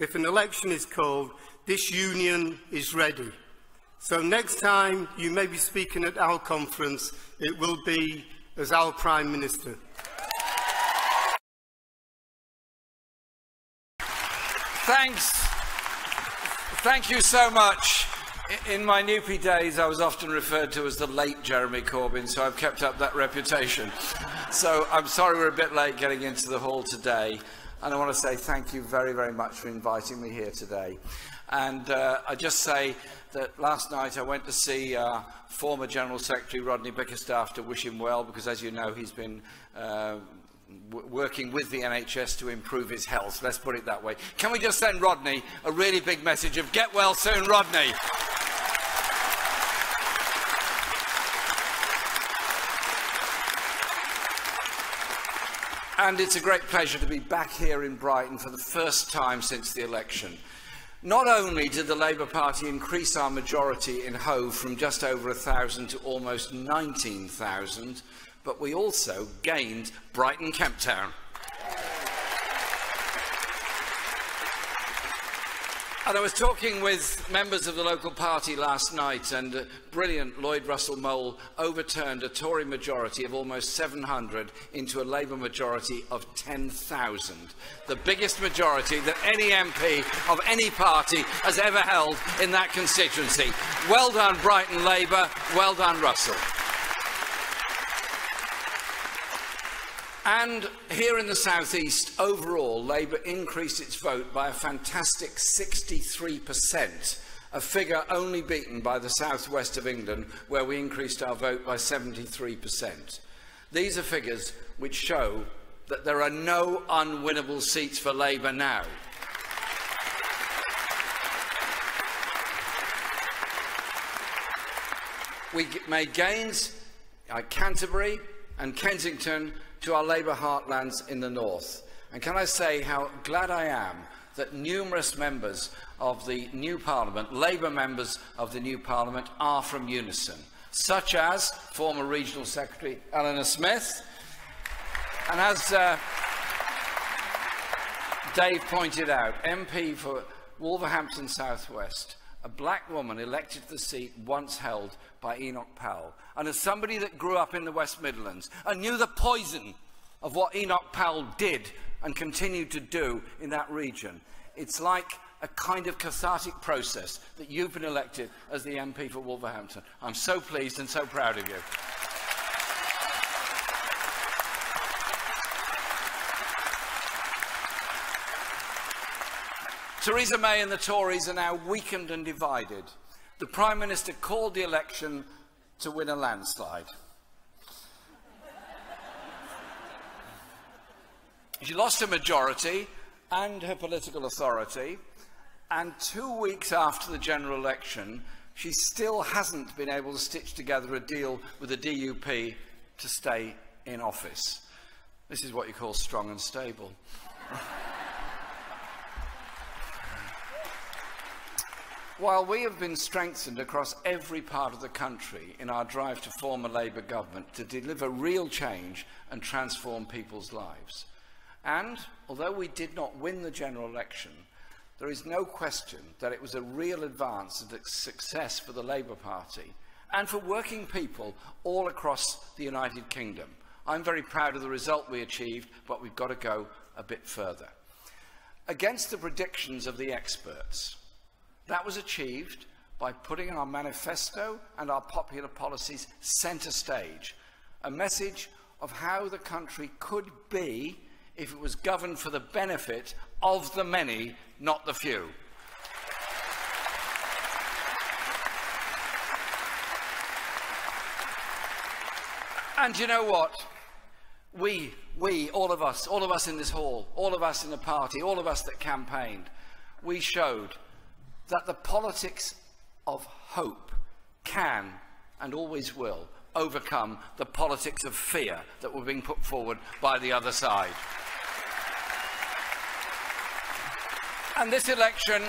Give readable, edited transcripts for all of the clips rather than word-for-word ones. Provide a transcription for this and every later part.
if an election is called, this union is ready. So next time you may be speaking at our conference, it will be as our Prime Minister. Thanks. Thank you so much. In my NUPE days, I was often referred to as the late Jeremy Corbyn, so I've kept up that reputation. So I'm sorry we're a bit late getting into the hall today. And I want to say thank you very, very much for inviting me here today. And I just say that last night I went to see former General Secretary Rodney Bickerstaff to wish him well, because as you know, he's been working with the NHS to improve his health. Let's put it that way. Can we just send Rodney a really big message of get well soon, Rodney? And it's a great pleasure to be back here in Brighton for the first time since the election. Not only did the Labour Party increase our majority in Hove from just over 1,000 to almost 19,000, but we also gained Brighton Kemp Town. And I was talking with members of the local party last night, and brilliant Lloyd Russell Mole overturned a Tory majority of almost 700 into a Labour majority of 10,000. The biggest majority that any MP of any party has ever held in that constituency. Well done, Brighton Labour. Well done, Russell. And here in the South East, overall, Labour increased its vote by a fantastic 63%, a figure only beaten by the southwest of England, where we increased our vote by 73%. These are figures which show that there are no unwinnable seats for Labour now. We made gains at Canterbury and Kensington to our Labour heartlands in the north. And can I say how glad I am that numerous members of the new Parliament, Labour members of the new Parliament, are from Unison, such as former Regional Secretary Eleanor Smith, and as Dave pointed out, MP for Wolverhampton South West, a black woman elected to the seat once held by Enoch Powell. And as somebody that grew up in the West Midlands and knew the poison of what Enoch Powell did and continued to do in that region, it's like a kind of cathartic process that you've been elected as the MP for Wolverhampton. I'm so pleased and so proud of you. Theresa May and the Tories are now weakened and divided. The Prime Minister called the election to win a landslide. She lost her majority and her political authority, and 2 weeks after the general election, she still hasn't been able to stitch together a deal with the DUP to stay in office. This is what you call strong and stable. While we have been strengthened across every part of the country in our drive to form a Labour government to deliver real change and transform people's lives, and although we did not win the general election, there is no question that it was a real advance and a success for the Labour Party and for working people all across the United Kingdom. I'm very proud of the result we achieved, but we've got to go a bit further. Against the predictions of the experts, that was achieved by putting our manifesto and our popular policies centre stage, a message of how the country could be if it was governed for the benefit of the many, not the few. And you know what? We, all of us in this hall, all of us in the party, all of us that campaigned, we showed that the politics of hope can and always will overcome the politics of fear that were being put forward by the other side. And this election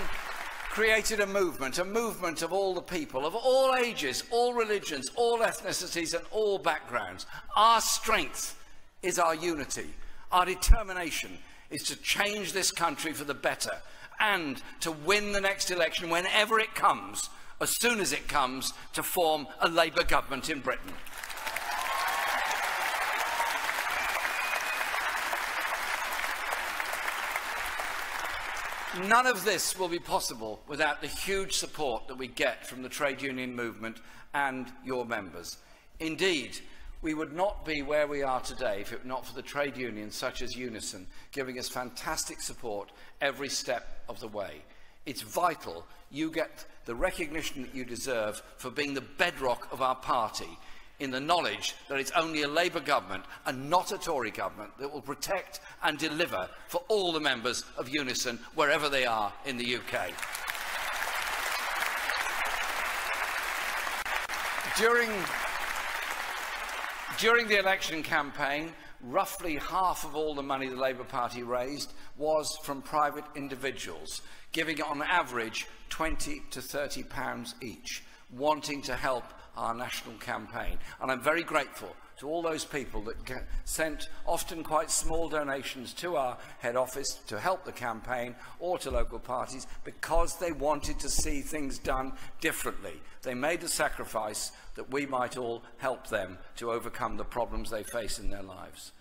created a movement of all the people, of all ages, all religions, all ethnicities and all backgrounds. Our strength is our unity. Our determination is to change this country for the better. and to win the next election whenever it comes, as soon as it comes, to form a Labour government in Britain. None of this will be possible without the huge support that we get from the trade union movement and your members. Indeed, we would not be where we are today if it were not for the trade unions such as Unison giving us fantastic support every step of the way. It's vital you get the recognition that you deserve for being the bedrock of our party, in the knowledge that it's only a Labour government and not a Tory government that will protect and deliver for all the members of Unison wherever they are in the UK. During the election campaign, roughly half of all the money the Labour Party raised was from private individuals, giving on average £20 to £30 each, wanting to help our national campaign. And I'm very grateful to all those people that sent often quite small donations to our head office to help the campaign or to local parties because they wanted to see things done differently. They made the sacrifice that we might all help them to overcome the problems they face in their lives.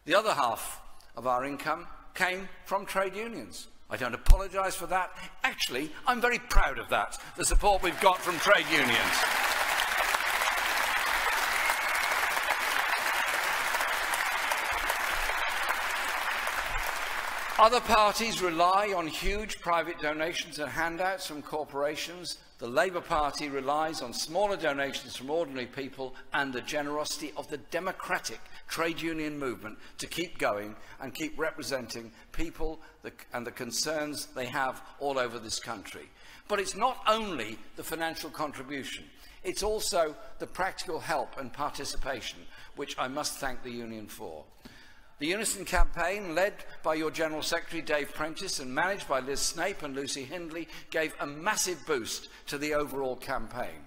The other half of our income came from trade unions. I don't apologise for that. Actually, I'm very proud of that, the support we've got from trade unions. Other parties rely on huge private donations and handouts from corporations. The Labour Party relies on smaller donations from ordinary people and the generosity of the democratic trade union movement to keep going and keep representing people and the concerns they have all over this country. But it's not only the financial contribution, it's also the practical help and participation, which I must thank the union for. The Unison campaign, led by your General Secretary Dave Prentice and managed by Liz Snape and Lucy Hindley, gave a massive boost to the overall campaign.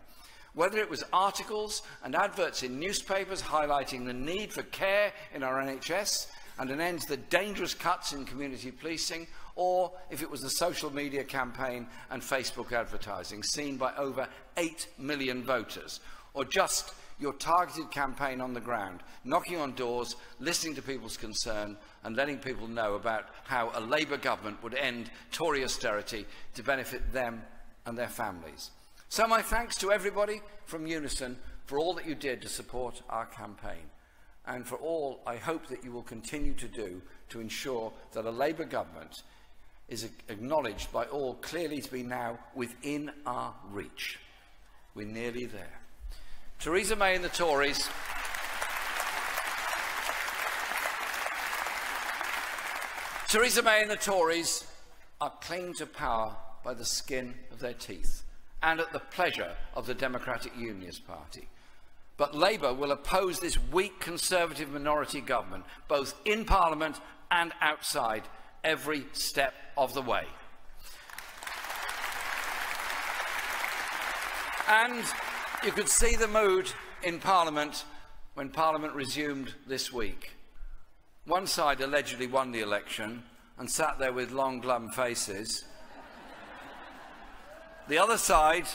Whether it was articles and adverts in newspapers highlighting the need for care in our NHS and an end to the dangerous cuts in community policing, or if it was the social media campaign and Facebook advertising seen by over 8 million voters, or just your targeted campaign on the ground, knocking on doors, listening to people's concern and letting people know about how a Labour government would end Tory austerity to benefit them and their families. So my thanks to everybody from Unison for all that you did to support our campaign, and for all I hope that you will continue to do to ensure that a Labour government is acknowledged by all clearly to be now within our reach. We're nearly there. Theresa May and the Tories are clinging to power by the skin of their teeth and at the pleasure of the Democratic Unionist Party. But Labour will oppose this weak Conservative minority government, both in Parliament and outside, every step of the way. And you could see the mood in Parliament when Parliament resumed this week. One side allegedly won the election and sat there with long, glum faces. The other side,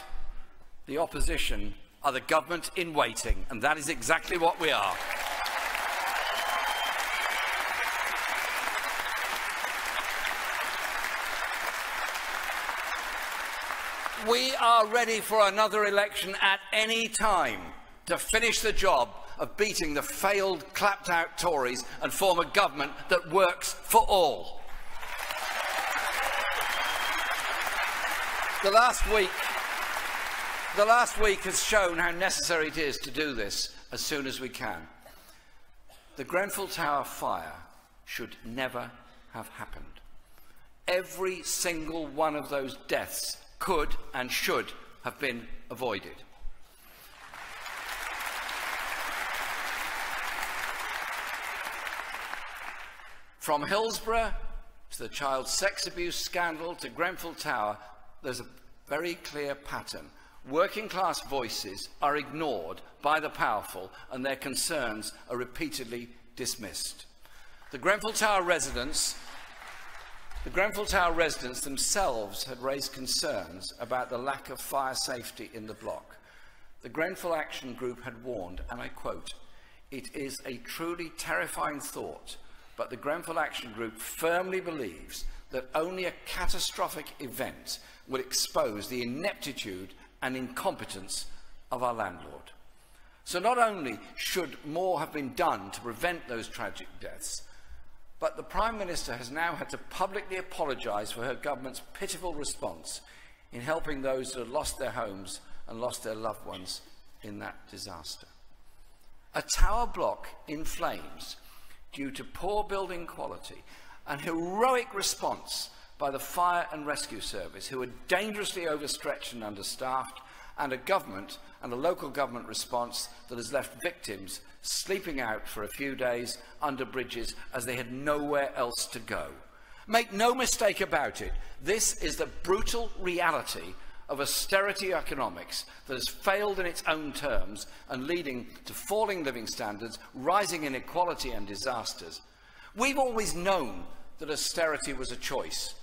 the opposition, are the government in waiting, and that is exactly what we are. We are ready for another election at any time to finish the job of beating the failed, clapped-out Tories and form a government that works for all. The last week has shown how necessary it is to do this as soon as we can. The Grenfell Tower fire should never have happened. Every single one of those deaths could and should have been avoided. From Hillsborough to the child sex abuse scandal to Grenfell Tower, there's a very clear pattern. Working-class voices are ignored by the powerful and their concerns are repeatedly dismissed. The Grenfell Tower residents The Grenfell Tower residents themselves had raised concerns about the lack of fire safety in the block. The Grenfell Action Group had warned, and I quote, "It is a truly terrifying thought, but the Grenfell Action Group firmly believes that only a catastrophic event will expose the ineptitude and incompetence of our landlord." So not only should more have been done to prevent those tragic deaths, but the Prime Minister has now had to publicly apologise for her government's pitiful response in helping those who had lost their homes and lost their loved ones in that disaster. A tower block in flames due to poor building quality and heroic response by the fire and rescue service, who are dangerously overstretched and understaffed, and a government and a local government response that has left victims sleeping out for a few days under bridges as they had nowhere else to go. Make no mistake about it, this is the brutal reality of austerity economics that has failed in its own terms and leading to falling living standards, rising inequality and disasters. We've always known that austerity was a choice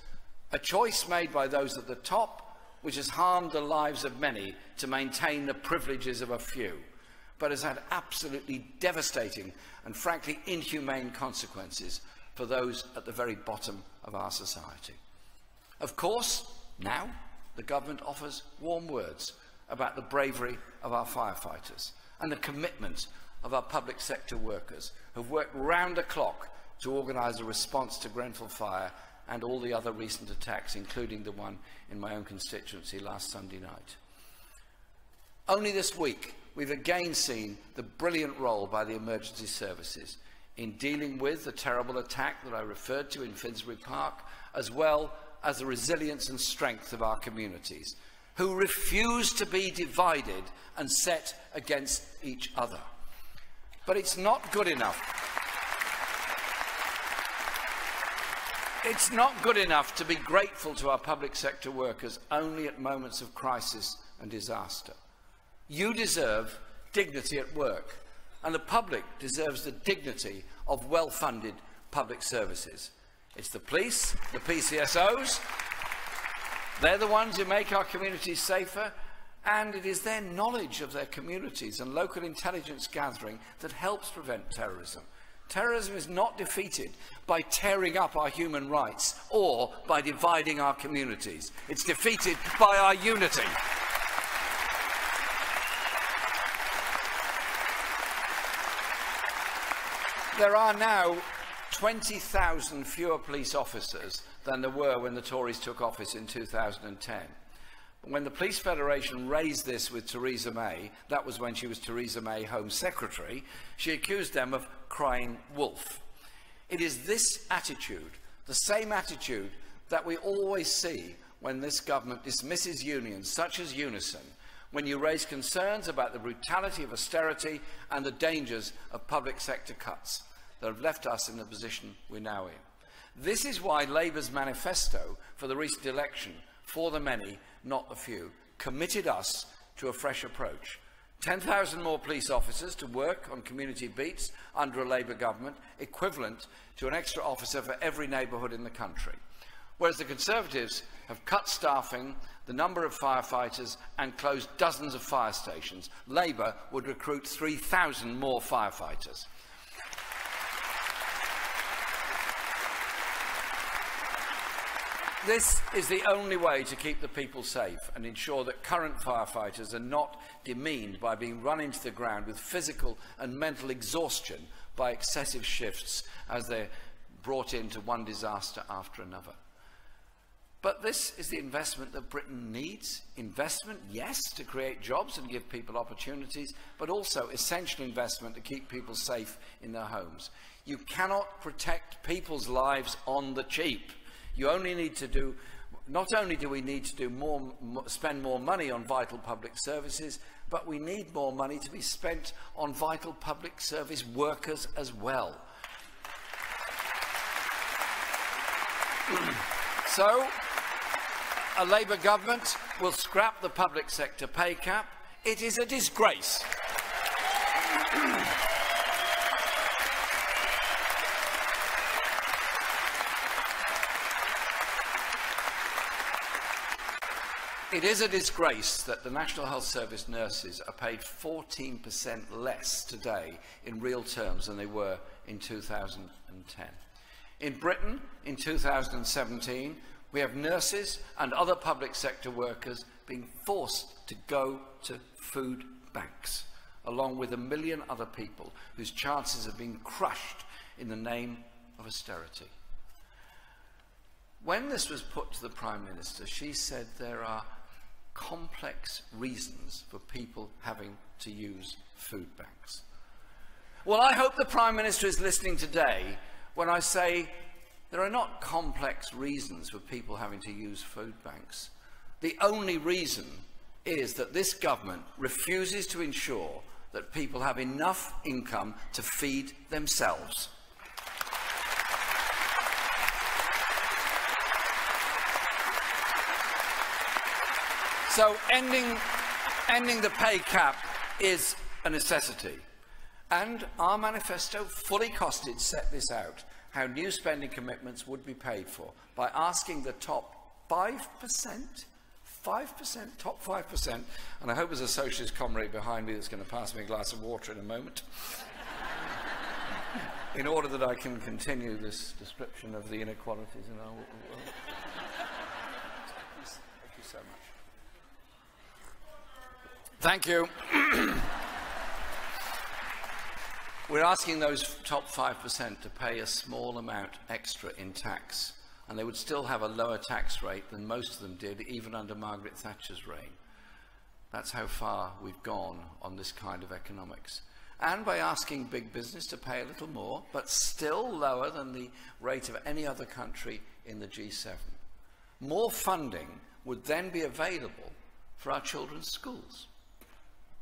made by those at the top, which has harmed the lives of many to maintain the privileges of a few, but has had absolutely devastating and frankly inhumane consequences for those at the very bottom of our society. Of course, now the government offers warm words about the bravery of our firefighters and the commitment of our public sector workers who've worked round the clock to organise a response to Grenfell Fire and all the other recent attacks, including the one in my own constituency last Sunday night. Only this week, we've again seen the brilliant role by the emergency services in dealing with the terrible attack that I referred to in Finsbury Park, as well as the resilience and strength of our communities, who refuse to be divided and set against each other. But it's not good enough. It's not good enough to be grateful to our public sector workers only at moments of crisis and disaster. You deserve dignity at work, and the public deserves the dignity of well-funded public services. It's the police, the PCSOs, they're the ones who make our communities safer, and it is their knowledge of their communities and local intelligence gathering that helps prevent terrorism. Terrorism is not defeated by tearing up our human rights or by dividing our communities. It's defeated by our unity. There are now 20,000 fewer police officers than there were when the Tories took office in 2010. When the Police Federation raised this with Theresa May, that was when she was Theresa May Home Secretary, she accused them of crying wolf. It is this attitude, the same attitude that we always see when this government dismisses unions such as Unison, when you raise concerns about the brutality of austerity and the dangers of public sector cuts that have left us in the position we're now in. This is why Labour's manifesto for the recent election, for the many, not the few, committed us to a fresh approach. 10,000 more police officers to work on community beats under a Labour government, equivalent to an extra officer for every neighbourhood in the country. Whereas the Conservatives have cut staffing, the number of firefighters and closed dozens of fire stations, Labour would recruit 3,000 more firefighters. This is the only way to keep the people safe and ensure that current firefighters are not demeaned by being run into the ground with physical and mental exhaustion by excessive shifts as they're brought into one disaster after another. But this is the investment that Britain needs. Investment, yes, to create jobs and give people opportunities, but also essential investment to keep people safe in their homes. You cannot protect people's lives on the cheap. You only need to do, not only do we need to do spend more money on vital public services, but we need more money to be spent on vital public service workers as well. So, a Labour government will scrap the public sector pay cap. It is a disgrace. It is a disgrace that the National Health Service nurses are paid 14% less today in real terms than they were in 2010. In Britain, in 2017, we have nurses and other public sector workers being forced to go to food banks, along with 1 million other people whose chances have been crushed in the name of austerity. When this was put to the Prime Minister, she said there are complex reasons for people having to use food banks. Well, I hope the Prime Minister is listening today when I say there are not complex reasons for people having to use food banks. The only reason is that this government refuses to ensure that people have enough income to feed themselves. So ending the pay cap is a necessity. And our manifesto, fully costed, set this out, how new spending commitments would be paid for, by asking the top 5%, top 5%, and I hope there's a socialist comrade behind me that's going to pass me a glass of water in a moment, in order that I can continue this description of the inequalities in our world. Thank you so much. Thank you. We're asking those top 5% to pay a small amount extra in tax, and they would still have a lower tax rate than most of them did, even under Margaret Thatcher's reign. That's how far we've gone on this kind of economics. And by asking big business to pay a little more, but still lower than the rate of any other country in the G7. More funding would then be available for our children's schools,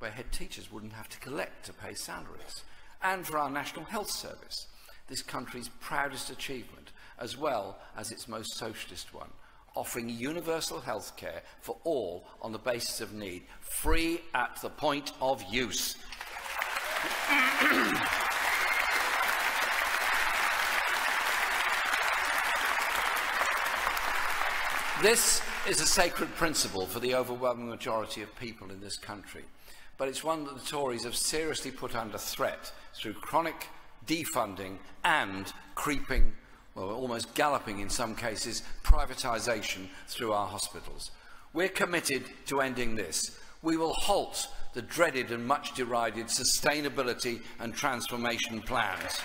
where head teachers wouldn't have to collect to pay salaries, and for our National Health Service, this country's proudest achievement, as well as its most socialist one, offering universal health care for all on the basis of need, free at the point of use. This is a sacred principle for the overwhelming majority of people in this country, but it's one that the Tories have seriously put under threat through chronic defunding and creeping, well, almost galloping in some cases, privatisation through our hospitals. We're committed to ending this. We will halt the dreaded and much derided sustainability and transformation plans.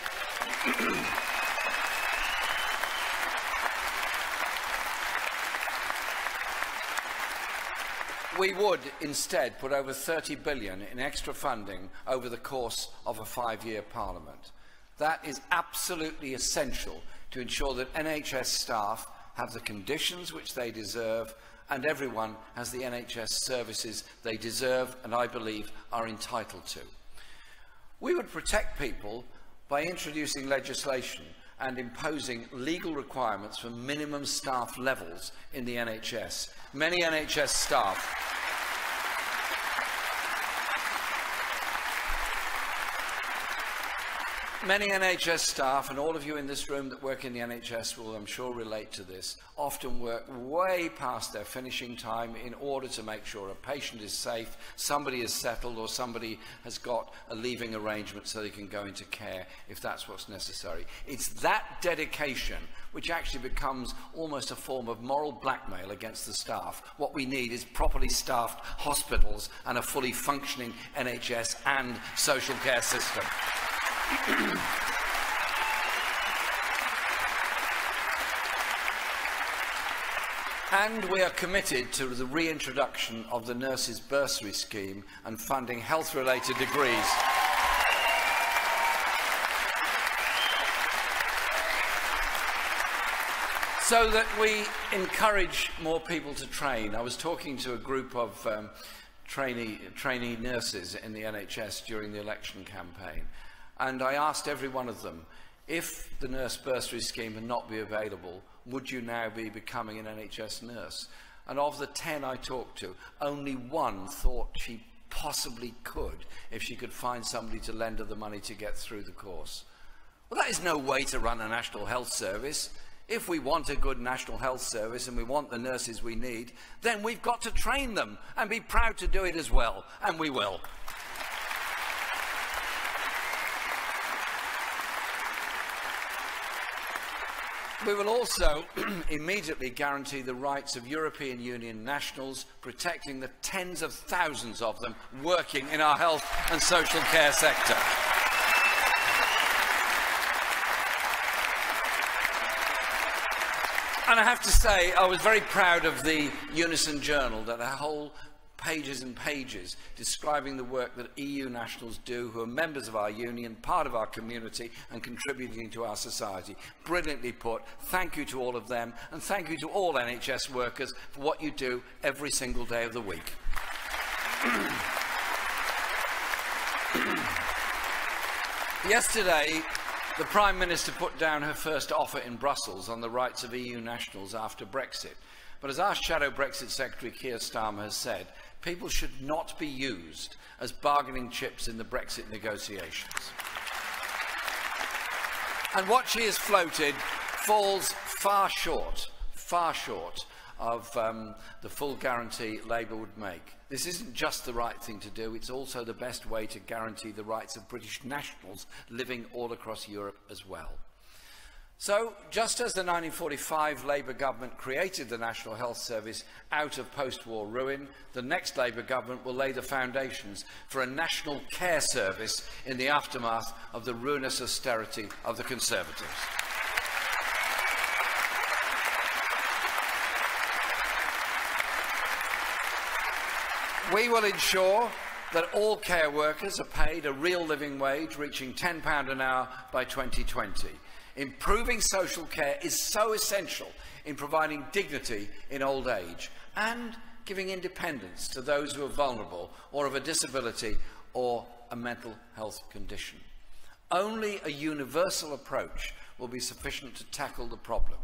We would instead put over 30 billion in extra funding over the course of a 5-year parliament. That is absolutely essential to ensure that NHS staff have the conditions which they deserve and everyone has the NHS services they deserve and I believe are entitled to. We would protect people by introducing legislation and imposing legal requirements for minimum staff levels in the NHS. Many NHS staff, and all of you in this room that work in the NHS will, I'm sure, relate to this, often work way past their finishing time in order to make sure a patient is safe, somebody is settled, or somebody has got a leaving arrangement so they can go into care if that's what's necessary. It's that dedication which actually becomes almost a form of moral blackmail against the staff. What we need is properly staffed hospitals and a fully functioning NHS and social care system. And we are committed to the reintroduction of the nurses' bursary scheme and funding health-related degrees. So that we encourage more people to train. I was talking to a group of trainee nurses in the NHS during the election campaign, and I asked every one of them, if the nurse bursary scheme had not been available, would you now be becoming an NHS nurse? And of the 10 I talked to, only one thought she possibly could if she could find somebody to lend her the money to get through the course. Well, that is no way to run a National Health Service. If we want a good National Health Service and we want the nurses we need, then we've got to train them and be proud to do it as well, and we will. We will also immediately guarantee the rights of European Union nationals, protecting the tens of thousands of them working in our health and social care sector. And I have to say, I was very proud of the Unison journal, that had whole pages and pages describing the work that EU nationals do who are members of our union, part of our community and contributing to our society. Brilliantly put. Thank you to all of them, and thank you to all NHS workers for what you do every single day of the week. Yesterday, the Prime Minister put down her first offer in Brussels on the rights of EU nationals after Brexit. But as our Shadow Brexit Secretary Keir Starmer has said, people should not be used as bargaining chips in the Brexit negotiations. And what she has floated falls far short of the full guarantee Labour would make. This isn't just the right thing to do, it's also the best way to guarantee the rights of British nationals living all across Europe as well. So, just as the 1945 Labour government created the National Health Service out of post-war ruin, the next Labour government will lay the foundations for a national care service in the aftermath of the ruinous austerity of the Conservatives. We will ensure that all care workers are paid a real living wage reaching £10 an hour by 2020. Improving social care is so essential in providing dignity in old age and giving independence to those who are vulnerable or of a disability or a mental health condition. Only a universal approach will be sufficient to tackle the problem.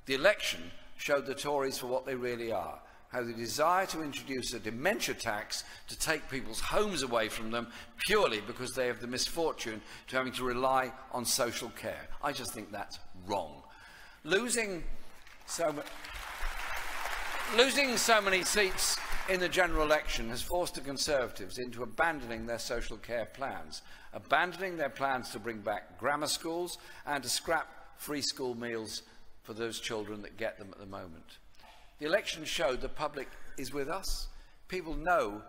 The election showed the Tories for what they really are, how they desire to introduce a dementia tax to take people's homes away from them purely because they have the misfortune to having to rely on social care. I just think that's wrong. Losing so many seats in the general election has forced the Conservatives into abandoning their social care plans, abandoning their plans to bring back grammar schools and to scrap free school meals for those children that get them at the moment. The election showed the public is with us. People know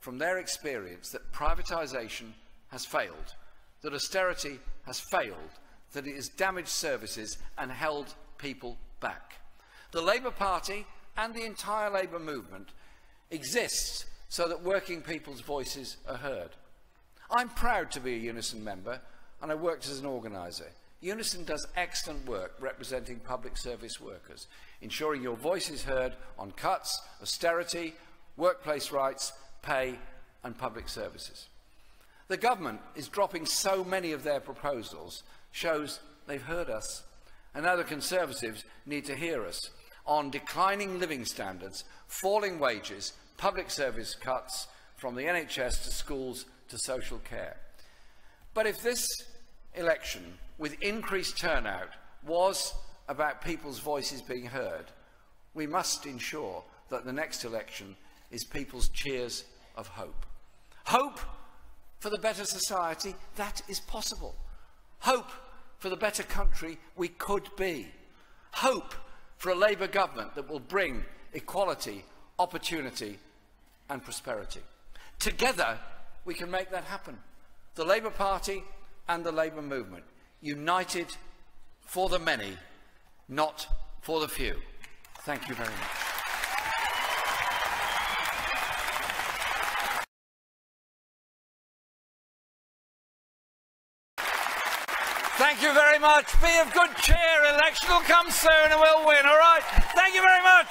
from their experience that privatisation has failed, that austerity has failed, that it has damaged services and held people back. The Labour Party and the entire Labour movement exists so that working people's voices are heard. I'm proud to be a Unison member, and I worked as an organiser. Unison does excellent work representing public service workers, ensuring your voice is heard on cuts, austerity, workplace rights, pay and public services. The government is dropping so many of their proposals, shows they've heard us, and now the Conservatives need to hear us on declining living standards, falling wages, public service cuts from the NHS to schools to social care. But if this election, with increased turnout, was about people's voices being heard, we must ensure that the next election is people's cheers of hope. Hope for the better society that is possible. Hope for the better country we could be. Hope for a Labour government that will bring equality, opportunity and prosperity. Together we can make that happen. The Labour Party and the Labour movement, united for the many, not for the few. Thank you very much. Thank you very much. Be of good cheer. Election will come soon and we'll win, all right? Thank you very much.